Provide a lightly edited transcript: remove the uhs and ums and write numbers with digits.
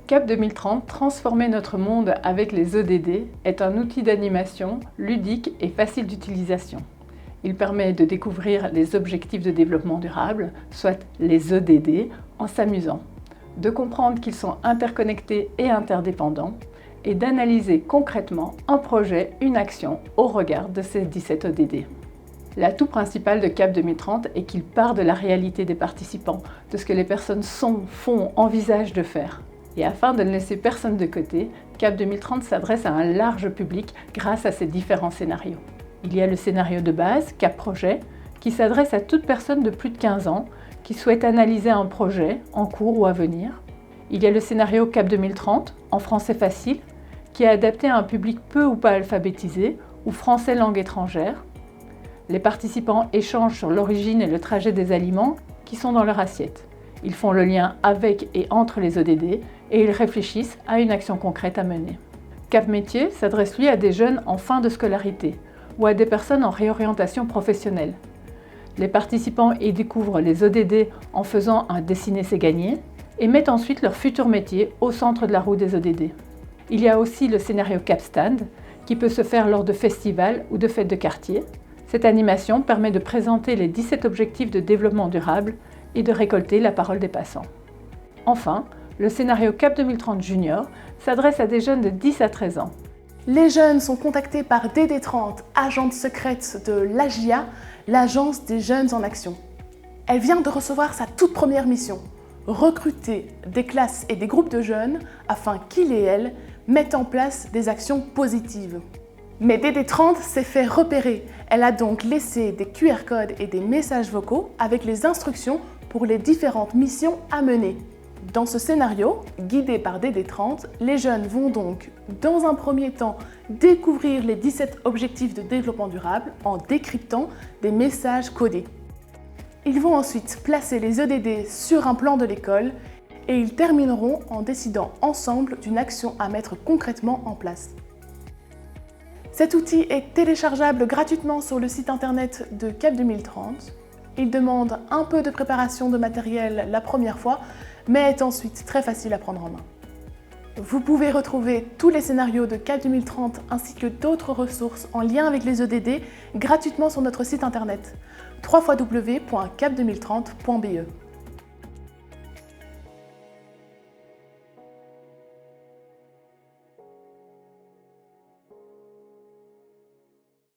CAP 2030, transformer notre monde avec les ODD, est un outil d'animation ludique et facile d'utilisation. Il permet de découvrir les objectifs de développement durable, soit les ODD, en s'amusant, de comprendre qu'ils sont interconnectés et interdépendants, et d'analyser concrètement un projet, une action, au regard de ces 17 ODD. L'atout principal de CAP 2030 est qu'il part de la réalité des participants, de ce que les personnes sont, font, envisagent de faire. Et afin de ne laisser personne de côté, CAP 2030 s'adresse à un large public grâce à ces différents scénarios. Il y a le scénario de base, CAP Projet, qui s'adresse à toute personne de plus de 15 ans qui souhaite analyser un projet en cours ou à venir. Il y a le scénario CAP 2030, en français facile, qui est adapté à un public peu ou pas alphabétisé, ou français langue étrangère. Les participants échangent sur l'origine et le trajet des aliments qui sont dans leur assiette. Ils font le lien avec et entre les ODD et ils réfléchissent à une action concrète à mener. CAP Métier s'adresse lui à des jeunes en fin de scolarité ou à des personnes en réorientation professionnelle. Les participants y découvrent les ODD en faisant un dessiner c'est gagner et mettent ensuite leur futur métier au centre de la roue des ODD. Il y a aussi le scénario CAP Stand qui peut se faire lors de festivals ou de fêtes de quartier. Cette animation permet de présenter les 17 objectifs de développement durable et de récolter la parole des passants. Enfin, le scénario CAP 2030 Junior s'adresse à des jeunes de 10 à 13 ans. Les jeunes sont contactés par DD30, agente secrète de l'AGIA, l'Agence des Jeunes en Action. Elle vient de recevoir sa toute première mission, recruter des classes et des groupes de jeunes afin qu'ils et elles mettent en place des actions positives. Mais DD30 s'est fait repérer. Elle a donc laissé des QR codes et des messages vocaux avec les instructions pour les différentes missions à mener. Dans ce scénario, guidé par DD30, les jeunes vont donc, dans un premier temps, découvrir les 17 objectifs de développement durable en décryptant des messages codés. Ils vont ensuite placer les ODD sur un plan de l'école et ils termineront en décidant ensemble d'une action à mettre concrètement en place. Cet outil est téléchargeable gratuitement sur le site internet de CAP 2030. Il demande un peu de préparation de matériel la première fois, mais est ensuite très facile à prendre en main. Vous pouvez retrouver tous les scénarios de CAP 2030 ainsi que d'autres ressources en lien avec les ODD gratuitement sur notre site internet www.cap2030.be.